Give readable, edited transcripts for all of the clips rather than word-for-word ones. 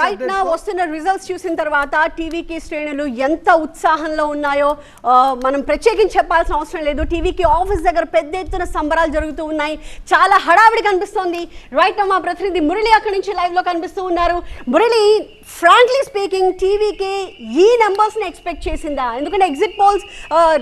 Right నా వస్తున్న results చూసిన తర్వాత టీవీకి శ్రేణులు ఎంత ఉత్సాహంలో ఉన్నాయో మనం ప్రత్యేకించి చెప్పాల్సిన అవసరం లేదు. టీవీకి ఆఫీస్ దగ్గర పెద్ద ఎత్తున సంబరాలు జరుగుతూ ఉన్నాయి, చాలా హడావిడి కనిపిస్తోంది. రైట్ నా మా ప్రతినిధి మురళి అక్కడి నుంచి లైవ్ లో కనిపిస్తూ ఉన్నారు. మురళి, ఫ్రాంక్లీ స్పీకింగ్ టీవీకి ఈ నెంబర్స్ ని ఎక్స్పెక్ట్ చేసిందా? ఎందుకంటే ఎగ్జిట్ పోల్స్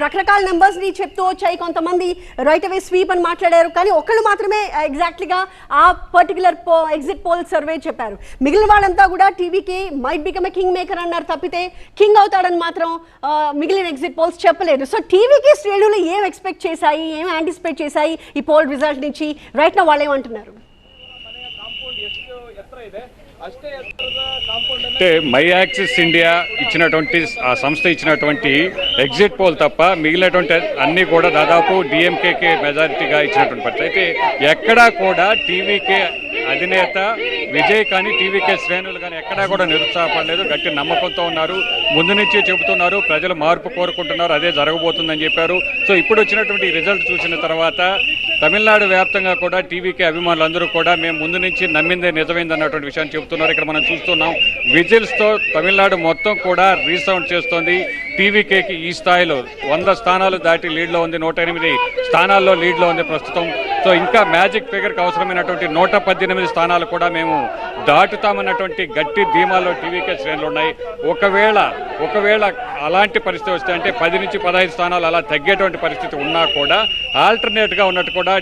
రకరకాల నెంబర్స్ ని చెప్తూ వచ్చాయి. కొంతమంది రైట్ అవే స్వీప్ అని మాట్లాడారు, కానీ ఒక్కళ్ళు మాత్రమే ఎగ్జాక్ట్లీగా ఆ పర్టికులర్ ఎగ్జిట్ పోల్ సర్వే చెప్పారు. మిగిలిన వాళ్ళంతా కూడా టీవీకి might become a king maker అన్నారు తప్పితే కింగ్ అవుతాడని మాత్రం మిగిలిన ఎగ్జిట్ పోల్స్ చెప్పలేదు. సో టీవీకి శ్రేణులు ఏం ఎక్స్పెక్ట్ చేశాయి, ఏం యాంటిసిపేట్ చేశాయి ఈ పోల్ రిజల్ట్ నుంచి? రైట్ నా వాళ్ళు ఏమంటున్నారు? అంటే మై యాక్సిస్ ఇండియా ఇచ్చినటువంటి ఆ సంస్థ ఇచ్చినటువంటి ఎగ్జిట్ పోల్ తప్ప మిగిలినటువంటి అన్ని కూడా దాదాపు డిఎంకేకే మెజారిటీగా ఇచ్చినటువంటి పరిస్థితి. అయితే ఎక్కడా కూడా టీవీకే అధినేత విజయ్ కానీ టీవీకే శ్రేణులు కానీ ఎక్కడా కూడా నిరుత్సాహపడలేదు, గట్టి నమ్మకంతో ఉన్నారు. ముందు నుంచి చెబుతున్నారు, ప్రజలు మార్పు కోరుకుంటున్నారు, అదే జరగబోతుందని చెప్పారు. సో ఇప్పుడు వచ్చినటువంటి రిజల్ట్ చూసిన తర్వాత తమిళనాడు వ్యాప్తంగా కూడా టీవీకే అభిమానులందరూ కూడా మేము ముందు నుంచి నమ్మిందే నిజమైంది అన్నటువంటి విషయాన్ని చెబుతున్నారు. ఇక్కడ మనం చూస్తున్నాం, విజిల్స్తో తమిళనాడు మొత్తం కూడా రీసౌండ్ చేస్తోంది. టీవీకేకి ఈ స్థాయిలో 100 స్థానాలు దాటి లీడ్లో ఉంది, 108 స్థానాల్లో లీడ్లో ఉంది ప్రస్తుతం. సో ఇంకా మ్యాజిక్ ఫిగర్కి అవసరమైనటువంటి 118 స్థానాలు కూడా మేము దాటుతామన్నటువంటి గట్టి ధీమాలో టీవీకే శ్రేణులు ఉన్నాయి. ఒకవేళ అలాంటి పరిస్థితి వస్తే అంటే 10 నుంచి 15 స్థానాలు అలా తగ్గేటువంటి పరిస్థితి ఉన్నా కూడా ఆల్టర్నేట్గా ఉన్నట్టు కూడా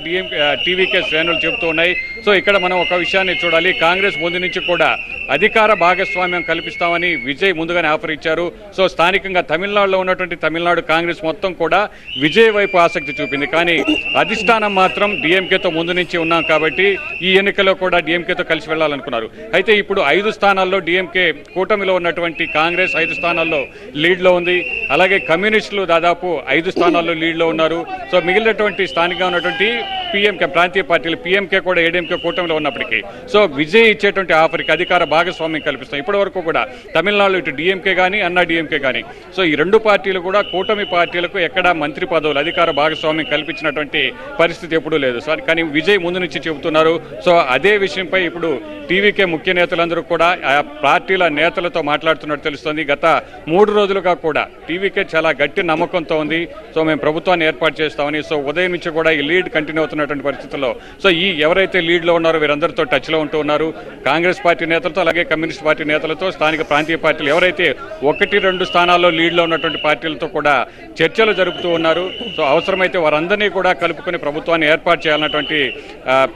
టీవీకే శ్రేణులు చెబుతూ ఉన్నాయి. సో ఇక్కడ మనం ఒక విషయాన్ని చూడాలి, కాంగ్రెస్ ముందు నుంచి కూడా అధికార భాగస్వామ్యం కల్పిస్తామని విజయ్ ముందుగానే ఆఫర్ ఇచ్చారు. సో స్థానికంగా తమిళనాడులో ఉన్నటువంటి తమిళనాడు కాంగ్రెస్ మొత్తం కూడా విజయ్ వైపు ఆసక్తి చూపింది. కానీ అధిష్టానం మాత్రం డిఎంకేతో ముందు నుంచి ఉన్నాం కాబట్టి ఈ ఎన్నికల్లో కూడా డిఎంకేతో కలిసి వెళ్లాలనుకున్నారు. అయితే ఇప్పుడు 5 స్థానాల్లో డిఎంకే కూటమిలో ఉన్నటువంటి కాంగ్రెస్ 5 స్థానాల్లో లీడ్లో ఉంది. అలాగే కమ్యూనిస్టులు దాదాపు 5 స్థానాల్లో లీడ్లో ఉన్నారు. సో మిగిలినటువంటి స్థానికంగా ఉన్నటువంటి పిఎంకే ప్రాంతీయ పార్టీలు పిఎంకే కూడా ఏడీఎంకే కూటమిలో ఉన్నప్పటికీ సో విజయ్ ఇచ్చేటువంటి ఆఫర్కి అధికార భాగస్వామ్యం కల్పిస్తాం. ఇప్పటి వరకు కూడా తమిళనాడులో ఇటు డిఎంకే కానీ అన్నా డిఎంకే కానీ సో ఈ 2 పార్టీలు కూడా కూటమి పార్టీలకు ఎక్కడా మంత్రి పదవులు అధికార భాగస్వామ్యం కల్పించినటువంటి పరిస్థితి ఎప్పుడూ లేదు. సో కానీ విజయ్ ముందు నుంచి చెబుతున్నారు. సో అదే విషయంపై ఇప్పుడు టీవీకే ముఖ్య నేతలందరూ కూడా ఆ పార్టీల నేతలతో మాట్లాడుతున్నట్టు తెలుస్తుంది. గత 3 రోజులుగా కూడా టీవీకే చాలా గట్టి నమ్మకంతో ఉంది. సో మేము ప్రభుత్వాన్ని ఏర్పాటు చేస్తామని. సో ఉదయం నుంచి కూడా ఈ లీడ్ కంటిన్యూ అవుతున్నటువంటి పరిస్థితుల్లో సో ఈ ఎవరైతే లీడ్లో ఉన్నారో వీరందరితో టచ్లో ఉంటూ ఉన్నారు. కాంగ్రెస్ పార్టీ నేతలతో అలాగే కమ్యూనిస్ట్ పార్టీ నేతలతో స్థానిక ప్రాంతీయ పార్టీలు ఎవరైతే 1-2 స్థానాల్లో లీడ్లో ఉన్నటువంటి పార్టీలతో కూడా చర్చలు జరుపుతూ ఉన్నారు. సో అవసరమైతే వారందరినీ కూడా కలుపుకొని ప్రభుత్వాన్ని ఏర్పాటు చేయాలన్నటువంటి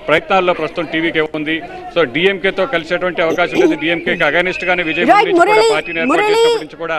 ప్రయత్నాల్లో ప్రస్తుతం టీవీకే ఉంది. సో డిఎంకేతో కలిసేటువంటి అవకాశం లేదు. డిఎంకేకి అగైనిస్ట్ గానే విజయ్ పార్టీ ఏర్పాటు చేసినప్పటి నుంచి కూడా